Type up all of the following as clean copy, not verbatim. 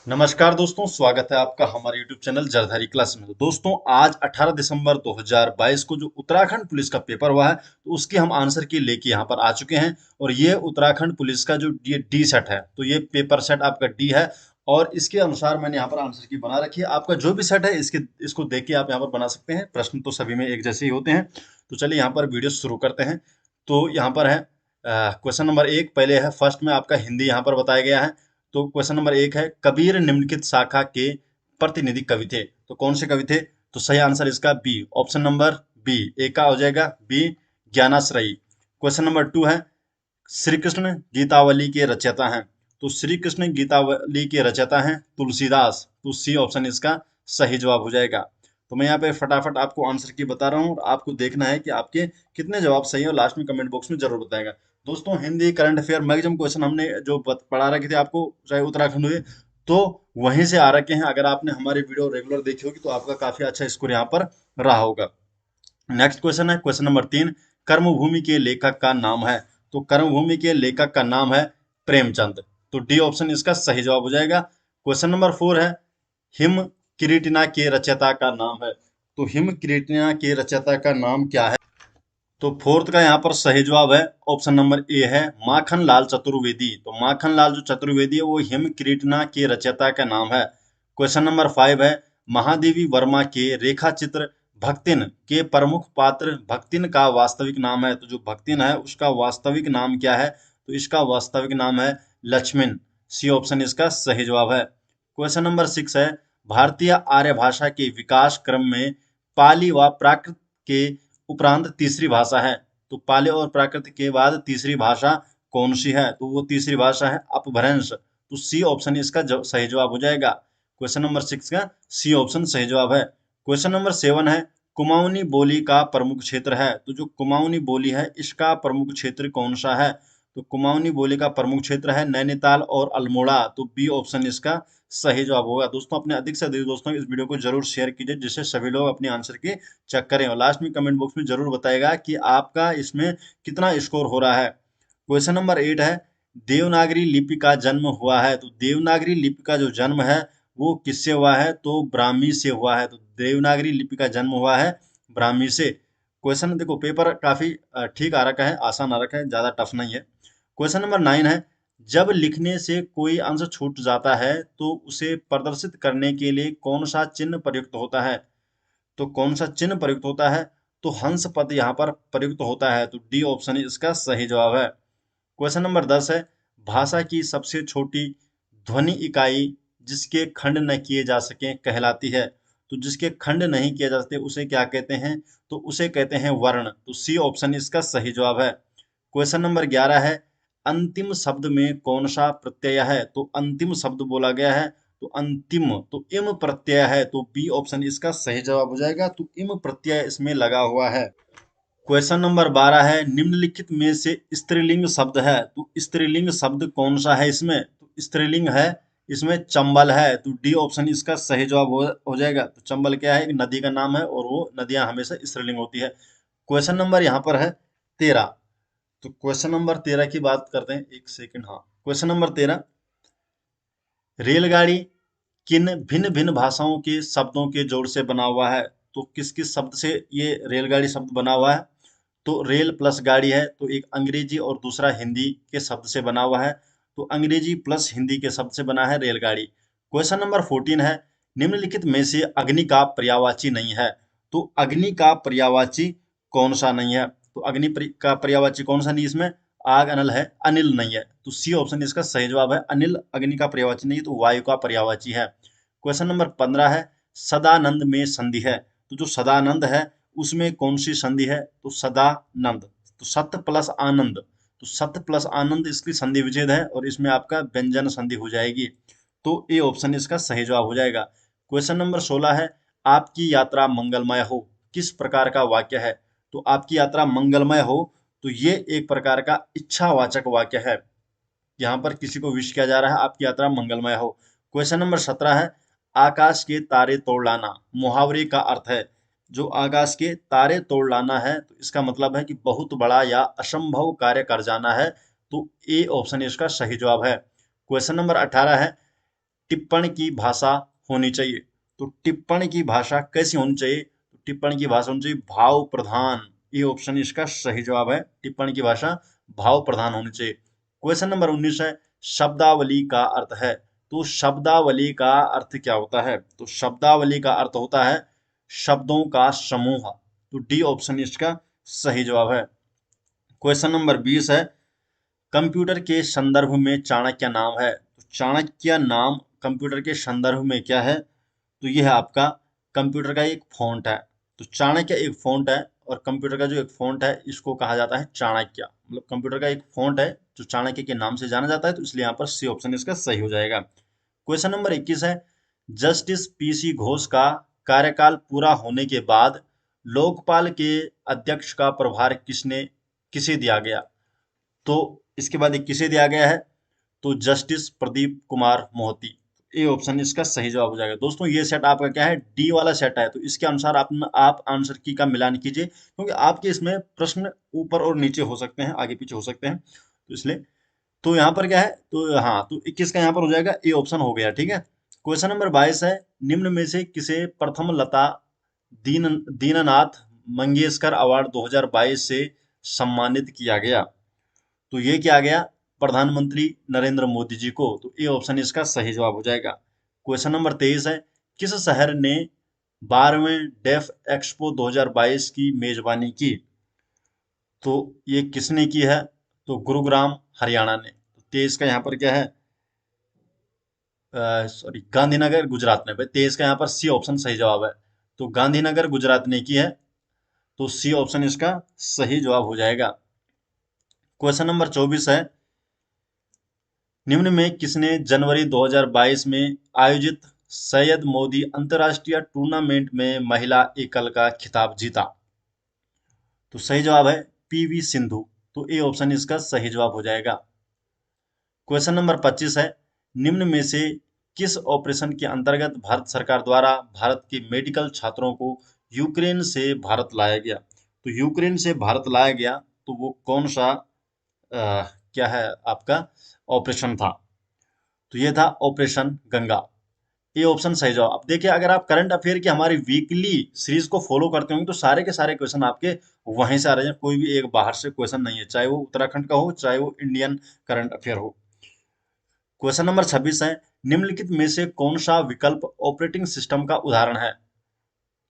नमस्कार दोस्तों, स्वागत है आपका हमारे YouTube चैनल जरधारी क्लास में। तो दोस्तों, आज 18 दिसंबर 2022 को जो उत्तराखंड पुलिस का पेपर हुआ है, तो उसकी हम आंसर की लेके यहाँ पर आ चुके हैं। और ये उत्तराखंड पुलिस का जो ये डी सेट है, तो ये पेपर सेट आपका डी है। और इसके अनुसार मैंने यहाँ पर आंसर की बना रखी है। आपका जो भी सेट है इसको देख के आप यहाँ पर बना सकते हैं। प्रश्न तो सभी में एक जैसे ही होते हैं। तो चलिए यहाँ पर वीडियो शुरू करते हैं। तो यहाँ पर है क्वेश्चन नंबर 1। पहले है फर्स्ट में आपका हिंदी यहाँ पर बताया गया है। तो क्वेश्चन नंबर 1 है, कबीर निम्नलिखित शाखा के प्रतिनिधि कवि थे। तो कौन से कवि थे? तो सही आंसर इसका बी, ऑप्शन नंबर बी, ए का हो जाएगा बी, ज्ञानाश्रयी। क्वेश्चन नंबर 2 है, श्री कृष्ण गीतावली के रचयिता हैं। तो श्री कृष्ण गीतावली के रचयिता हैं तुलसीदास। तो सी ऑप्शन इसका सही जवाब हो जाएगा। तो मैं यहाँ पे फटाफट आपको आंसर की बता रहा हूँ और आपको देखना है कि आपके कितने जवाब सही है और लास्ट में कमेंट बॉक्स में जरूर बताएगा। दोस्तों, Hindi current affair maximum question हमने जो पढ़ा रखे थे आपको, चाहे उत्तराखंड हुए, तो वहीं से आ रखे हैं। अगर आपने हमारे वीडियो रेगुलर देखी होगी तो आपका काफी अच्छा स्कोर यहाँ पर रहा होगा। नेक्स्ट क्वेश्चन है क्वेश्चन नंबर 3, कर्मभूमि के लेखक का नाम है। तो कर्मभूमि के लेखक का नाम है प्रेमचंद। तो डी ऑप्शन इसका सही जवाब हो जाएगा। क्वेश्चन नंबर 4 है, हिम किरीटिना के रचयिता का नाम है। तो हिम किरीटिना के रचयिता का नाम क्या है? तो फोर्थ का यहाँ पर सही जवाब है ऑप्शन नंबर ए है, माखन लाल चतुर्वेदी। तो माखन लाल जो चतुर्वेदी है वो हिम किरीटना के रचयिता का नाम है। क्वेश्चन नंबर 5 है, महादेवी वर्मा के रेखा चित्र भक्तिन के प्रमुख पात्र भक्तिन का वास्तविक नाम है। तो जो भक्तिन है उसका वास्तविक नाम क्या है? तो इसका वास्तविक नाम है लक्ष्मण। सी ऑप्शन इसका सही जवाब है। क्वेश्चन नंबर 6 है, भारतीय आर्य भाषा के विकास क्रम में पाली व प्राकृत के उपरांत तीसरी भाषा है। तो पाली और प्राकृत के बाद तीसरी भाषा कौन सी है? तो वो तीसरी भाषा है अपभ्रंश। तो सी ऑप्शन इसका सही जवाब हो जाएगा। क्वेश्चन नंबर 6 का सी ऑप्शन सही जवाब है। क्वेश्चन नंबर 7 है, कुमाऊनी बोली का प्रमुख क्षेत्र है। तो जो कुमाऊनी बोली है इसका प्रमुख क्षेत्र कौन सा है? तो कुमाऊनी बोली का प्रमुख क्षेत्र है नैनीताल और अल्मोड़ा। तो बी ऑप्शन इसका सही जवाब होगा। दोस्तों, अपने अधिक से अधिक दोस्तों इस वीडियो को जरूर शेयर कीजिए, जिससे सभी लोग अपने आंसर की चेक करें। और लास्ट में कमेंट बॉक्स में जरूर बताएगा कि आपका इसमें कितना स्कोर हो रहा है। क्वेश्चन नंबर 8 है, देवनागरी लिपि का जन्म हुआ है। तो देवनागरी लिपि का जो जन्म है वो किससे हुआ है? तो ब्राह्मी से हुआ है। तो देवनागरी लिपि का जन्म हुआ है ब्राह्मी से। क्वेश्चन देखो, पेपर काफी ठीक आ रखा है, आसान आ रखा है, ज्यादा टफ नहीं है। क्वेश्चन नंबर 9 है, जब लिखने से कोई अंश छूट जाता है तो उसे प्रदर्शित करने के लिए कौन सा चिन्ह प्रयुक्त होता है? तो कौन सा चिन्ह प्रयुक्त होता है? तो हंस पद यहाँ पर प्रयुक्त होता है। तो डी ऑप्शन इसका सही जवाब है। क्वेश्चन नंबर 10 है, भाषा की सबसे छोटी ध्वनि इकाई जिसके खंड न किए जा सके कहलाती है। तो जिसके खंड नहीं किए जा सकते उसे क्या कहते हैं? तो उसे कहते हैं वर्ण। तो सी ऑप्शन इसका सही जवाब है। क्वेश्चन नंबर 11 है, अंतिम शब्द में कौन सा प्रत्यय है? तो अंतिम शब्द बोला गया है तो अंतिम, तो इम प्रत्यय है। तो बी ऑप्शन इसका सही जवाब हो जाएगा। तो इम प्रत्यय इसमें लगा हुआ है। क्वेश्चन नंबर 12 है, निम्नलिखित में से स्त्रीलिंग शब्द है। तो स्त्रीलिंग शब्द कौन सा है इसमें? तो स्त्रीलिंग है इसमें चंबल है। तो डी ऑप्शन इसका सही जवाब हो जाएगा। तो चंबल क्या है? एक नदी का नाम है और वो नदियां हमेशा स्त्रीलिंग होती है। क्वेश्चन नंबर यहाँ पर है 13। तो क्वेश्चन नंबर 13 की बात करते हैं, एक सेकंड। हाँ, क्वेश्चन नंबर 13, रेलगाड़ी किन भिन्न भिन्न भाषाओं के शब्दों के जोड़ से बना हुआ है? तो किस किस शब्द से ये रेलगाड़ी शब्द बना हुआ है? तो रेल प्लस गाड़ी है, तो एक अंग्रेजी और दूसरा हिंदी के शब्द से बना हुआ है। तो अंग्रेजी प्लस हिंदी के शब्द से बना है रेलगाड़ी। क्वेश्चन नंबर 14 है, निम्नलिखित में से अग्नि का पर्यायवाची नहीं है। तो अग्नि का पर्यायवाची कौन सा नहीं है? तो अग्नि का पर्यायवाची कौन सा नहीं इसमें? आग अनल है, अनिल नहीं है। तो सी ऑप्शन इसका सही जवाब है। अनिल अग्नि का पर्यायवाची नहीं है, तो वायु का पर्यायवाची है। क्वेश्चन नंबर 15 है, सदानंद में संधि है। तो जो सदानंद है उसमें कौन सी संधि है? तो सदानंद। तो सत्य प्लस आनंद, तो सत्य प्लस आनंद इसकी संधि विच्छेद है और इसमें आपका व्यंजन संधि हो जाएगी। तो ए ऑप्शन इसका सही जवाब हो जाएगा। क्वेश्चन नंबर 16 है, आपकी यात्रा मंगलमय हो किस प्रकार का वाक्य है? तो आपकी यात्रा मंगलमय हो, तो ये एक प्रकार का इच्छावाचक वाक्य है। यहाँ पर किसी को विश किया जा रहा है आपकी यात्रा मंगलमय हो। क्वेश्चन नंबर 17 है, आकाश के तारे तोड़ लाना मुहावरे का अर्थ है। जो आकाश के तारे तोड़ लाना है तो इसका मतलब है कि बहुत बड़ा या असंभव कार्य कर जाना है। तो ए ऑप्शन इसका सही जवाब है। क्वेश्चन नंबर 18 है, टिप्पणी की भाषा होनी चाहिए। तो टिप्पणी की भाषा कैसी होनी चाहिए? तो टिप्पणी की भाषा होनी चाहिए भाव प्रधान। ये ऑप्शन इसका सही जवाब है, टिप्पणी की भाषा भाव प्रधान होनी चाहिए। क्वेश्चन नंबर 19 है, शब्दावली का अर्थ है। तो शब्दावली का अर्थ क्या होता है? तो शब्दावली का अर्थ होता है शब्दों का समूह। तो डी ऑप्शन इसका सही जवाब है। क्वेश्चन नंबर 20 है, कंप्यूटर के संदर्भ में चाणक्य नाम है। तो चाणक्य नाम कंप्यूटर के संदर्भ में क्या है? तो यह है आपका कंप्यूटर का एक फॉन्ट है। तो चाणक्य एक फॉन्ट है और कंप्यूटर का जो एक फॉन्ट है इसको कहा जाता है चाणक्य। मतलब कंप्यूटर का एक फॉन्ट है जो चाणक्य के नाम से जाना जाता है, तो इसलिए यहाँ पर सी ऑप्शन इसका सही हो जाएगा। क्वेश्चन नंबर 21 है, जस्टिस पीसी घोष का कार्यकाल पूरा होने के बाद लोकपाल के अध्यक्ष का प्रभार किसे दिया गया? तो इसके बाद एक किसे दिया गया है? तो justice Pradeep Kumar Mohti. A option इसका सही जवाब हो जाएगा। दोस्तों ये सेट आपका क्या है? डी वाला सेट है। तो इसके अनुसार आप आंसर की का मिलान कीजिए, क्योंकि आपके इसमें प्रश्न ऊपर और नीचे हो सकते हैं, आगे पीछे हो सकते हैं, तो इसलिए। तो यहाँ पर क्या है? तो हाँ, तो 21 का यहाँ पर हो जाएगा, ए ऑप्शन हो गया। ठीक है। क्वेश्चन नंबर 22 है, निम्न में से किसे प्रथम लता दीननाथ मंगेशकर अवार्ड 2022 से सम्मानित किया गया? तो ये क्या आ गया? प्रधानमंत्री नरेंद्र मोदी जी को। तो ए ऑप्शन इसका सही जवाब हो जाएगा। क्वेश्चन नंबर 23 है, किस शहर ने 12वें डेफ एक्सपो 2022 की मेजबानी की? तो ये किसने की है? तो गुरुग्राम हरियाणा ने। तो 23 का यहाँ पर क्या है? सॉरी, गांधीनगर गुजरात ने। भाई 23 का यहाँ पर सी ऑप्शन सही जवाब है। तो गांधीनगर गुजरात ने की है, तो सी ऑप्शन इसका सही जवाब हो जाएगा। क्वेश्चन नंबर 24 है, निम्न में किसने जनवरी 2022 में आयोजित सैयद मोदी अंतरराष्ट्रीय टूर्नामेंट में महिला एकल का खिताब जीता? तो सही जवाब है पीवी सिंधु। तो ए ऑप्शन इसका सही जवाब हो जाएगा। क्वेश्चन नंबर 25 है, निम्न में से किस ऑपरेशन के अंतर्गत भारत सरकार द्वारा भारत के मेडिकल छात्रों को यूक्रेन से भारत लाया गया? तो यूक्रेन से भारत लाया गया, तो वो कौन सा क्या है आपका ऑपरेशन था? तो ये था ऑपरेशन गंगा। ये ऑप्शन सही जवाब। अब देखिए, अगर आप करंट अफेयर की हमारी वीकली सीरीज को फॉलो करते होंगे तो सारे के सारे क्वेश्चन आपके वहीं से आ रहे हैं, कोई भी एक बाहर से क्वेश्चन नहीं है, चाहे वो उत्तराखंड का हो चाहे वो इंडियन करंट अफेयर हो। क्वेश्चन नंबर 26 है, निम्नलिखित में से कौन सा विकल्प ऑपरेटिंग सिस्टम का उदाहरण है?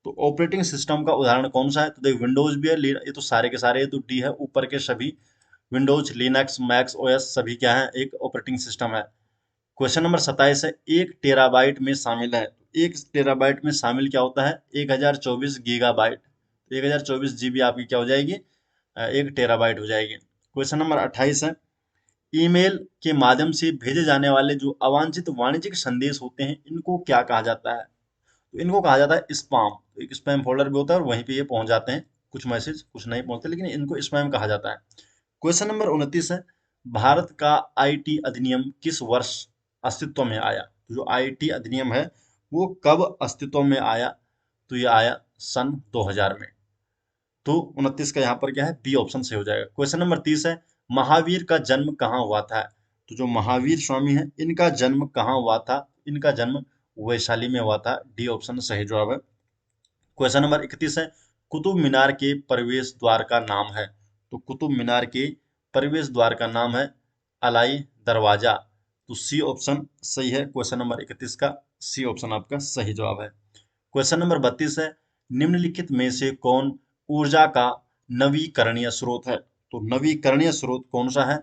तो ऑपरेटिंग सिस्टम का उदाहरण कौन सा है? तो देख, विंडोज भी है, ये तो सारे के सारे, ये तो डी है, ऊपर के सभी विंडोज, लिनक्स, मैक्स ओएस सभी क्या है? एक ऑपरेटिंग सिस्टम है। क्वेश्चन नंबर 27 है, 1 टेराबाइट में शामिल है। 1 टेराबाइट में शामिल क्या होता है? 1024 गीगाबाइट। 1024 जीबी आपकी क्या हो जाएगी? 1 टेराबाइट हो जाएगी। क्वेश्चन नंबर 28 है, ईमेल के माध्यम से भेजे जाने वाले जो अवांछित वाणिज्यिक संदेश होते हैं इनको क्या कहा जाता है? तो इनको कहा जाता है स्पैम। तो एक स्पैम फोल्डर भी होता है और वहीं पे ये पहुंच जाते हैं, कुछ मैसेज कुछ नहीं पहुंचते, लेकिन इनको स्पैम कहा जाता है। क्वेश्चन नंबर 29 है, भारत का आईटी अधिनियम किस वर्ष अस्तित्व में आया? तो जो आईटी अधिनियम है वो कब अस्तित्व में आया? तो ये आया सन 2000 में। तो 29 का यहाँ पर क्या है? बी ऑप्शन से हो जाएगा। क्वेश्चन नंबर 30 है, महावीर का जन्म कहाँ हुआ था? तो जो महावीर स्वामी है इनका जन्म कहाँ हुआ था? इनका जन्म वैशाली में हुआ था। डी ऑप्शन सही जवाब है। क्वेश्चन नंबर 31 है, कुतुब मीनार के प्रवेश द्वार का नाम है? तो कुतुब मीनार के प्रवेश द्वार का नाम है अलाई दरवाजा। तो सी ऑप्शन सही है। क्वेश्चन नंबर 31 का सी ऑप्शन आपका सही जवाब है। क्वेश्चन नंबर 32 है, निम्नलिखित में से कौन ऊर्जा का नवीकरणीय स्रोत है? तो नवीकरणीय स्रोत कौन सा है?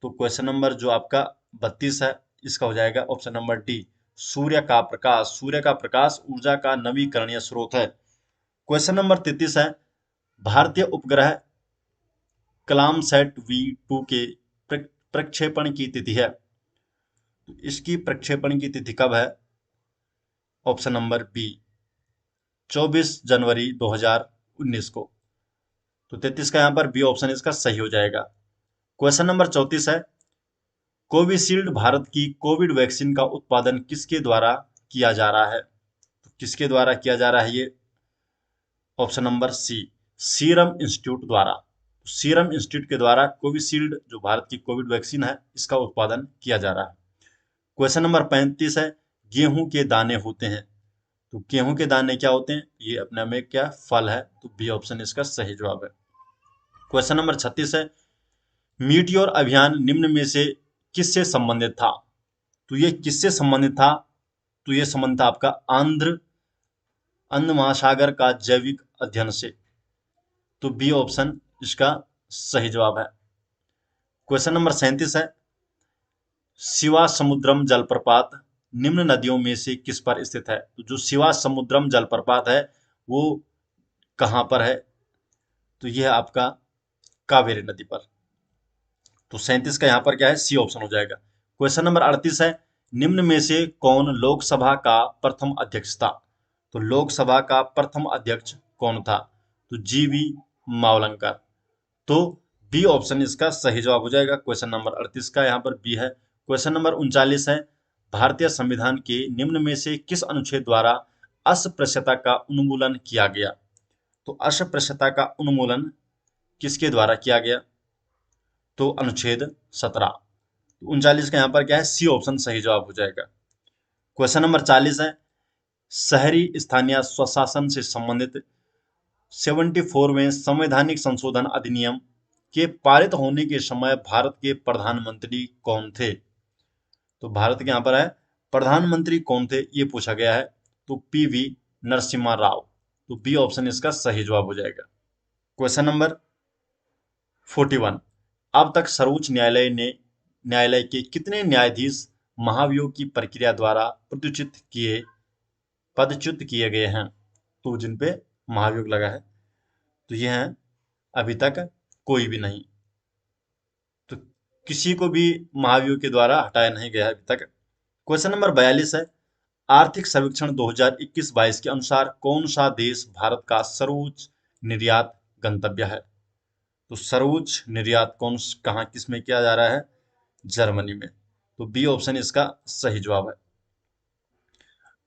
तो क्वेश्चन नंबर जो आपका 32 है इसका हो जाएगा ऑप्शन नंबर डी, सूर्य का प्रकाश। सूर्य का प्रकाश ऊर्जा का नवीकरणीय स्रोत है। क्वेश्चन नंबर 33 है, भारतीय उपग्रह कलाम सेट V2 के प्रक्षेपण की तिथि है? तो इसकी प्रक्षेपण की तिथि कब है? ऑप्शन नंबर बी, 24 जनवरी 2019 को। तो 33 का यहाँ पर बी ऑप्शन इसका सही हो जाएगा। क्वेश्चन नंबर 34 है, कोविशील्ड भारत की कोविड वैक्सीन का उत्पादन किसके द्वारा किया जा रहा है? तो किसके द्वारा किया जा रहा है ये? Option number C, serum institute द्वारा। सीरम इंस्टीट्यूट के द्वारा कोविशील्ड जो भारत की कोविड वैक्सीन है इसका उत्पादन किया जा रहा है। क्वेश्चन नंबर 35 है, गेहूं के दाने होते हैं। तो गेहूं के दाने क्या होते हैं? ये अपने में क्या फल है? तो बी ऑप्शन इसका सही जवाब है। क्वेश्चन नंबर 36 है, मीटियोर अभियान निम्न में से किससे संबंधित था? तो ये किससे संबंधित था? तो ये संबंध था आपका अंध महासागर का जैविक अध्ययन से। तो बी ऑप्शन इसका सही जवाब है। क्वेश्चन नंबर 37 है, शिवा समुद्रम जलप्रपात निम्न नदियों में से किस पर स्थित है? तो जो शिवा समुद्रम जलप्रपात है वो कहां पर है? तो यह आपका कावेरी नदी पर। तो 37 का यहां पर क्या है? सी ऑप्शन हो जाएगा। क्वेश्चन नंबर 38 है, निम्न में से कौन लोकसभा का प्रथम अध्यक्ष था? तो लोकसभा का प्रथम अध्यक्ष कौन था? तो जीवी मावलंकर। तो बी ऑप्शन इसका सही जवाब हो जाएगा। क्वेश्चन नंबर 38 का यहाँ पर बी है। क्वेश्चन नंबर 39 है, भारतीय संविधान के निम्न में से किस अनुच्छेद द्वारा अस्पृश्यता का उन्मूलन किया गया? तो अस्पृश्यता का उन्मूलन किसके द्वारा किया गया? तो अनुच्छेद 17। तो 39 का यहाँ पर क्या है? सी ऑप्शन सही जवाब हो जाएगा। क्वेश्चन नंबर 40 है, शहरी स्थानीय स्वशासन से संबंधित 74वें संवैधानिक संशोधन अधिनियम के पारित होने के समय भारत के प्रधानमंत्री कौन थे? तो भारत के यहाँ पर है प्रधानमंत्री कौन थे, ये पूछा गया है। तो पीवी नरसिम्हा राव। तो बी ऑप्शन इसका सही जवाब हो जाएगा। क्वेश्चन नंबर 41, अब तक सर्वोच्च न्यायालय के कितने न्यायाधीश महाभियोग की प्रक्रिया द्वारा पदच्युत किए गए हैं? तो जिन पे महाभियोग लगा है तो ये हैं अभी तक कोई भी नहीं। तो किसी को भी महाभियोग के द्वारा हटाया नहीं गया है अभी तक। क्वेश्चन नंबर 42 है, आर्थिक सर्वेक्षण 2021-22 के अनुसार कौन सा देश भारत का सर्वोच्च निर्यात गंतव्य है? तो सर्वोच्च निर्यात कहाँ किस में किया जा रहा है? जर्मनी में। तो बी ऑप्शन इसका सही जवाब है।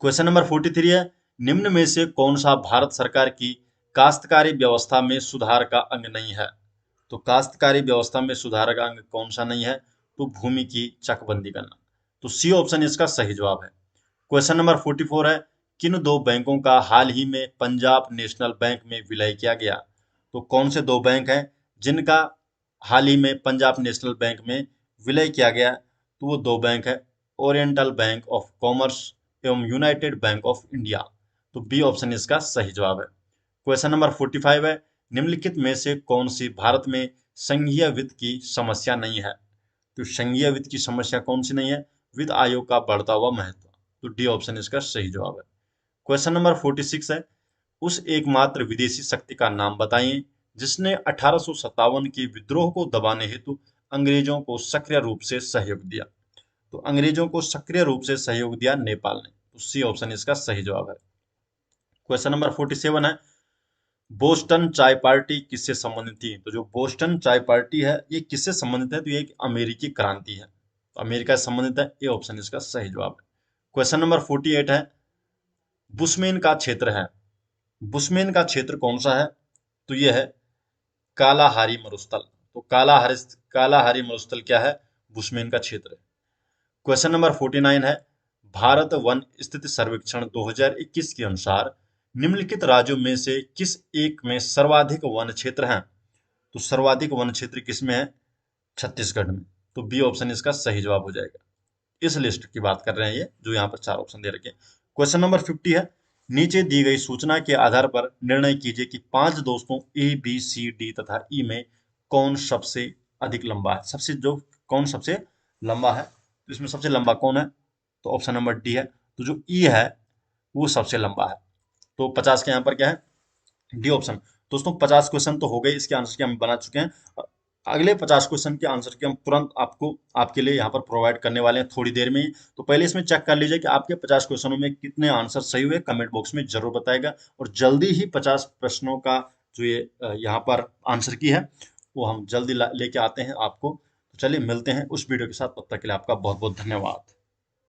क्वेश्चन नंबर 43 है, निम्न में से कौन सा भारत सरकार की काश्तकारी व्यवस्था में सुधार का अंग नहीं है? तो काश्तकारी व्यवस्था में सुधार का अंग कौन सा नहीं है? तो भूमि की चकबंदी करना। तो सी ऑप्शन इसका सही जवाब है। क्वेश्चन नंबर 44 है, किन दो बैंकों का हाल ही में पंजाब नेशनल बैंक में विलय किया गया? तो कौन से दो बैंक हैं जिनका हाल ही में पंजाब नेशनल बैंक में विलय किया गया? तो वो दो बैंक है ओरिएंटल बैंक ऑफ कॉमर्स एवं यूनाइटेड बैंक ऑफ इंडिया। तो बी ऑप्शन इसका सही जवाब है। क्वेश्चन नंबर 45 है, निम्नलिखित में से कौन सी भारत में संघीय वित्त की समस्या नहीं है? तो संघीय वित्त की समस्या कौन सी नहीं है? वित्त आयोग का बढ़ता हुआ महत्व। तो डी ऑप्शन इसका सही जवाब है। क्वेश्चन नंबर 46 है, उस एकमात्र विदेशी शक्ति का नाम बताइए जिसने 1857 के विद्रोह को दबाने हेतु अंग्रेजों को सक्रिय रूप से सहयोग दिया। तो अंग्रेजों को सक्रिय रूप से सहयोग दिया नेपाल ने। तो सी ऑप्शन इसका सही जवाब है। क्वेश्चन नंबर 47 है, बोस्टन चाय पार्टी किससे संबंधित थी? तो जो बोस्टन चाय पार्टी है ये किससे संबंधित है? तो ये एक अमेरिकी क्रांति है, तो अमेरिका से संबंधित है। ए ऑप्शन इसका सही जवाब है। क्वेश्चन नंबर 48 है, बुशमेन का क्षेत्र है, बुशमेन का क्षेत्र कौन सा है? तो ये है कालाहारी मरुस्थल। तो कालाहारी मरुस्थल क्या है? बुशमेन का क्षेत्र है। क्वेश्चन नंबर 49 है, भारत वन स्थिति सर्वेक्षण 2021 के अनुसार निम्नलिखित राज्यों में से किस एक में सर्वाधिक वन क्षेत्र हैं? तो सर्वाधिक वन क्षेत्र किस में है? छत्तीसगढ़ में। तो बी ऑप्शन इसका सही जवाब हो जाएगा। इस लिस्ट की बात कर रहे हैं ये जो यहाँ पर चार ऑप्शन दे रखे हैं। क्वेश्चन नंबर 50 है, नीचे दी गई सूचना के आधार पर निर्णय कीजिए कि 5 दोस्तों ए बी सी डी तथा ई में कौन सबसे अधिक लंबा है? कौन सबसे लंबा है? तो इसमें सबसे लंबा कौन है? तो ऑप्शन नंबर डी है। तो जो ई है वो सबसे लंबा है। तो 50 के यहाँ पर क्या है? D option. दोस्तों 50 क्वेश्चन तो हो गए, इसके आंसर के हम बना चुके हैं। अगले 50 क्वेश्चन के आंसर के हम तुरंत आपके लिए यहाँ पर प्रोवाइड करने वाले हैं थोड़ी देर में ही। तो पहले इसमें चेक कर लीजिए कि आपके 50 क्वेश्चनों में कितने आंसर सही हुए, कमेंट बॉक्स में जरूर बताएगा। और जल्दी ही 50 प्रश्नों का जो ये यहाँ पर आंसर की है वो हम जल्दी लेके आते हैं आपको। तो चलिए मिलते हैं उस वीडियो के साथ, तब तक के लिए आपका बहुत बहुत धन्यवाद।